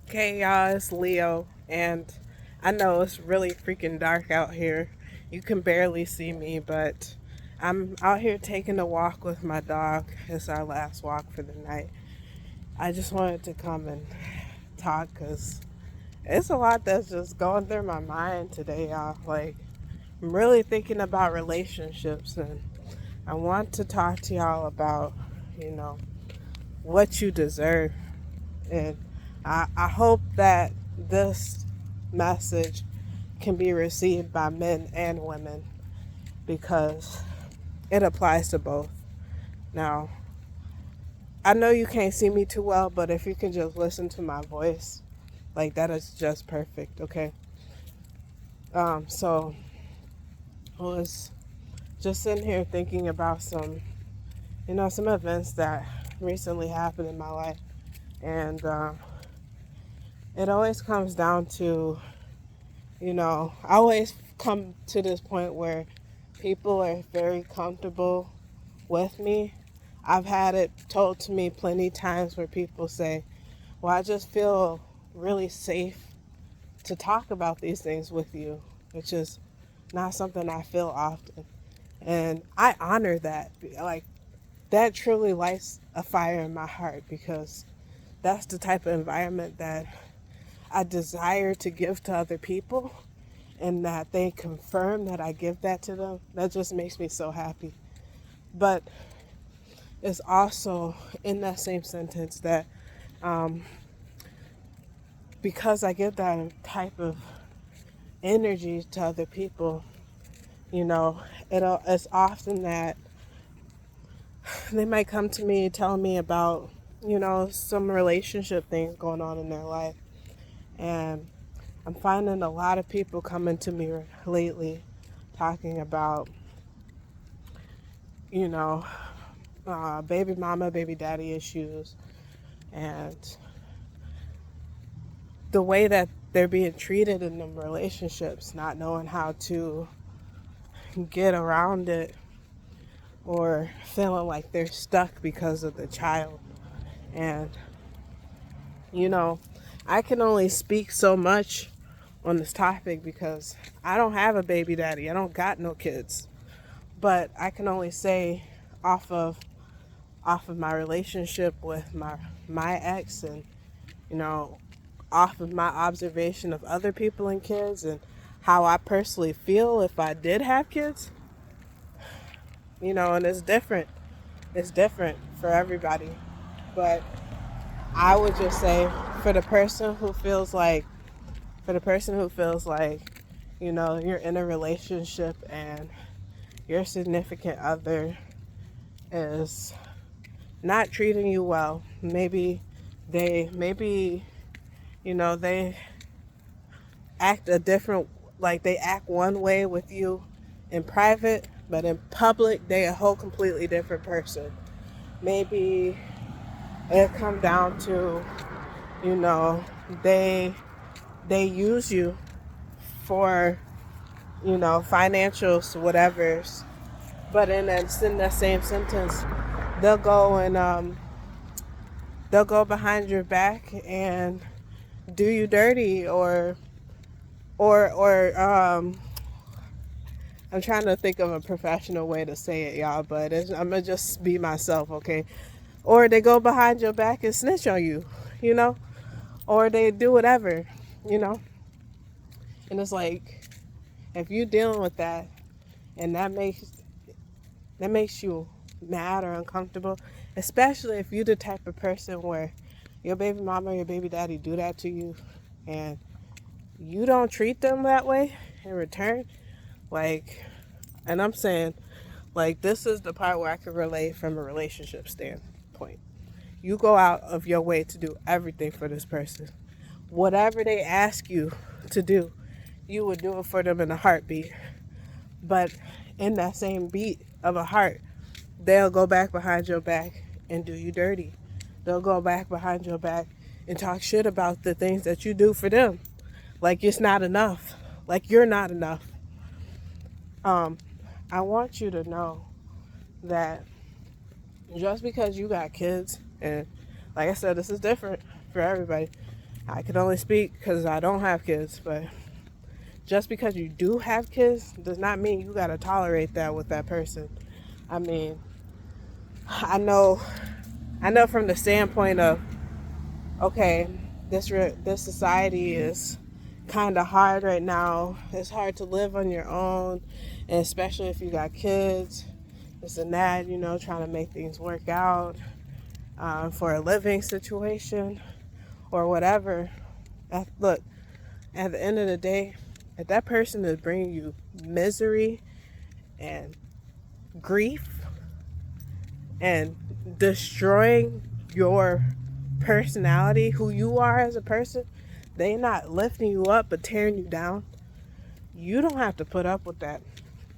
Okay, y'all, it's Leo, and I know it's really freaking dark out here. You can barely see me, but I'm out here taking a walk with my dog. It's our last walk for the night. I just wanted to come and talk because it's a lot that's just going through my mind today, y'all. Like, I'm really thinking about relationships, and I want to talk to y'all about, you know, what you deserve. And I hope that this message can be received by men and women because it applies to both. Now, I know you can't see me too well, but if you can just listen to my voice, like that is just perfect, okay? So I was just sitting here thinking about some events that recently happened in my life. And it always comes down to, I always come to this point where people are very comfortable with me. I've had it told to me plenty times where people say, well, I just feel really safe to talk about these things with you, which is not something I feel often. And I honor that. Like, that truly lights a fire in my heart because that's the type of environment that I desire to give to other people, and that they confirm that I give that to them. That just makes me so happy. But it's also in that same sentence that um, because I give that type of energy to other people, it's often that they might come to me telling me about, some relationship things going on in their life. And I'm finding a lot of people coming to me lately talking about, you know, baby mama, baby daddy issues, and the way that they're being treated in them relationships, not knowing how to get around it, or feeling like they're stuck because of the child. And, you know, I can only speak so much on this topic because I don't have a baby daddy. I don't got no kids. But I can only say off of my relationship with my ex, and you know off of my observation of other people and kids, and how I personally feel if I did have kids. And it's different for everybody. But I would just say, for the person who feels like you're in a relationship and your significant other is not treating you well. Maybe they act a different, like they act one way with you in private, but in public they a whole completely different person. Maybe it come down to, you know, they they use you for, financials, whatever's. But in that same sentence, they'll go and they'll go behind your back and do you dirty, or I'm trying to think of a professional way to say it, y'all, but I'm gonna just be myself, okay? Or they go behind your back and snitch on you, you know, or they do whatever, you know. And it's like, if you're dealing with that, and that makes you mad or uncomfortable, especially if you're the type of person where your baby mama or your baby daddy do that to you, and you don't treat them that way in return, like, and I'm saying, like, this is the part where I can relate from a relationship standpoint. You go out of your way to do everything for this person. Whatever they ask you to do, you would do it for them in a heartbeat. But in that same beat of a heart, they'll go back behind your back and do you dirty. They'll go back behind your back and talk shit about the things that you do for them. Like it's not enough. Like you're not enough. Um, I want you to know that just because you got kids, and like I said, this is different for everybody. I can only speak because I don't have kids, but just because you do have kids does not mean you got to tolerate that with that person. I mean, I know from the standpoint of, okay, this society is kind of hard right now. It's hard to live on your own, and especially if you got kids, this and that, trying to make things work out for a living situation or whatever. Look, at the end of the day, if that person is bringing you misery and grief and destroying your personality, who you are as a person, they not lifting you up but tearing you down, you don't have to put up with that.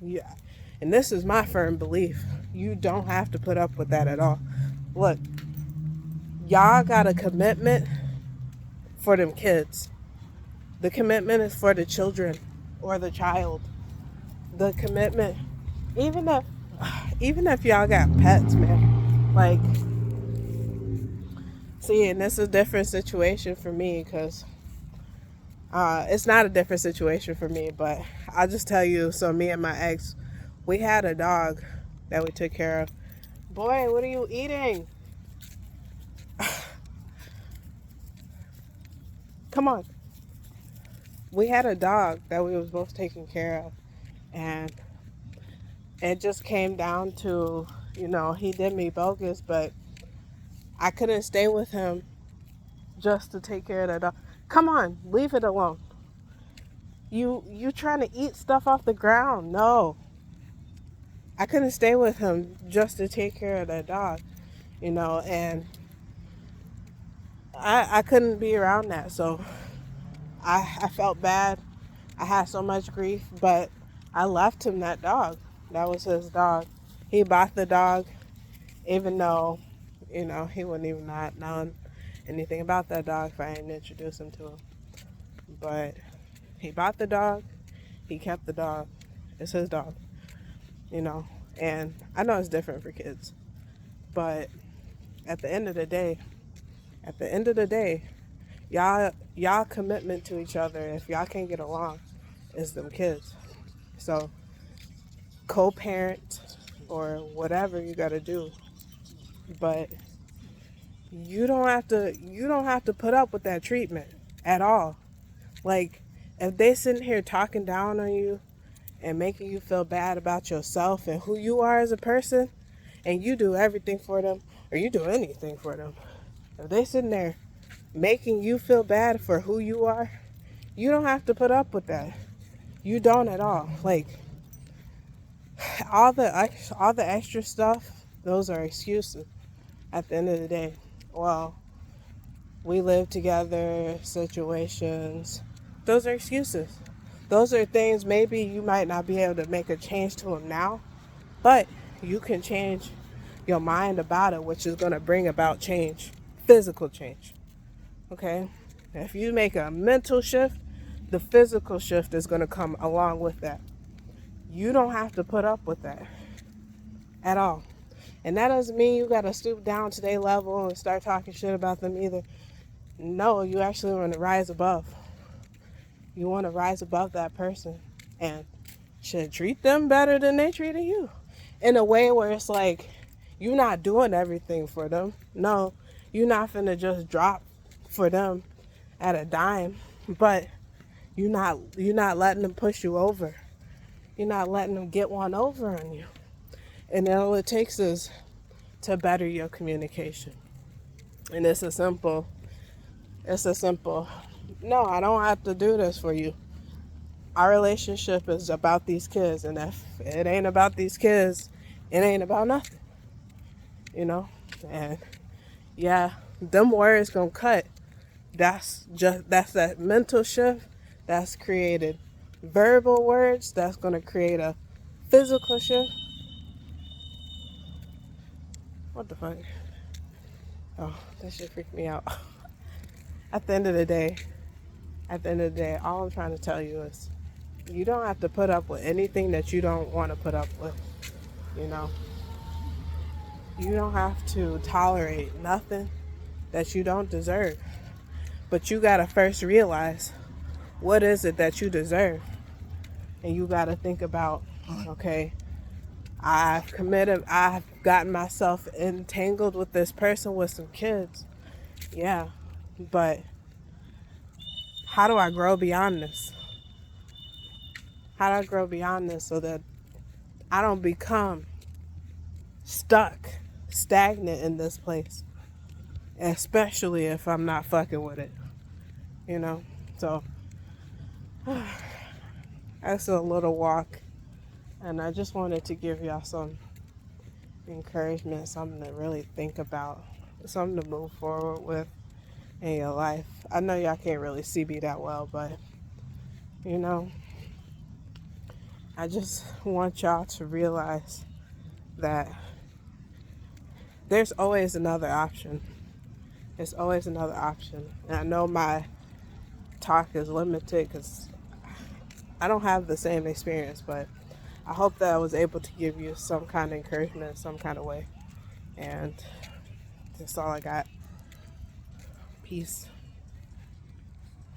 Yeah. And this is my firm belief. You don't have to put up with that at all. Look, y'all got a commitment for them kids. The commitment is for the children or the child. The commitment, even if y'all got pets, man, like, see, and this is a different situation for me because it's not a different situation for me, but I'll just tell you. So me and my ex, we had a dog that we took care of. Boy, what are you eating? Come on. We had a dog that we was both taking care of, and it just came down to, he did me bogus, but I couldn't stay with him just to take care of that dog. Come on, leave it alone. You trying to eat stuff off the ground? No. I couldn't stay with him just to take care of that dog, and I couldn't be around that. So I felt bad. I had so much grief, but I left him that dog. That was his dog. He bought the dog, even though, he wouldn't even not known anything about that dog if I didn't introduce him to him. But he bought the dog. He kept the dog. It's his dog, and I know it's different for kids, but at the end of the day, y'all commitment to each other, if y'all can't get along, is them kids. So co-parent or whatever you got to do, but you don't have to put up with that treatment at all. Like, if they sitting here talking down on you and making you feel bad about yourself and who you are as a person, and you do everything for them or you do anything for them, if they sitting there making you feel bad for who you are, you don't have to put up with that. You don't at all. Like, all the extra stuff, those are excuses at the end of the day. Well, we live together, situations, those are excuses. Those are things maybe you might not be able to make a change to them now, but you can change your mind about it, which is going to bring about change, physical change. Okay? If you make a mental shift, the physical shift is going to come along with that. You don't have to put up with that at all. And that doesn't mean you got to stoop down to their level and start talking shit about them either. No, you actually want to rise above. You want to rise above that person and should treat them better than they treated you. In a way where it's like, you're not doing everything for them. No, you're not finna just drop for them at a dime, but you're not letting them push you over. You're not letting them get one over on you. And all it takes is to better your communication. And it's a simple, no, I don't have to do this for you. Our relationship is about these kids, and if it ain't about these kids, it ain't about nothing. And yeah, them words gonna cut. That's that mental shift that's created verbal words that's gonna create a physical shift. What the fuck? Oh, that shit freaked me out. At the end of the day, all I'm trying to tell you is you don't have to put up with anything that you don't want to put up with. You don't have to tolerate nothing that you don't deserve. But you got to first realize what is it that you deserve. And you got to think about, okay, I've gotten myself entangled with this person with some kids. Yeah, but how do I grow beyond this? How do I grow beyond this so that I don't become stuck, stagnant in this place? Especially if I'm not fucking with it, you know? So, that's a little walk. And I just wanted to give y'all some encouragement, something to really think about, something to move forward with in your life. I know y'all can't really see me that well, but, you know, I just want y'all to realize that there's always another option. There's always another option. And I know my talk is limited because I don't have the same experience, but I hope that I was able to give you some kind of encouragement in some kind of way. And that's all I got. Peace.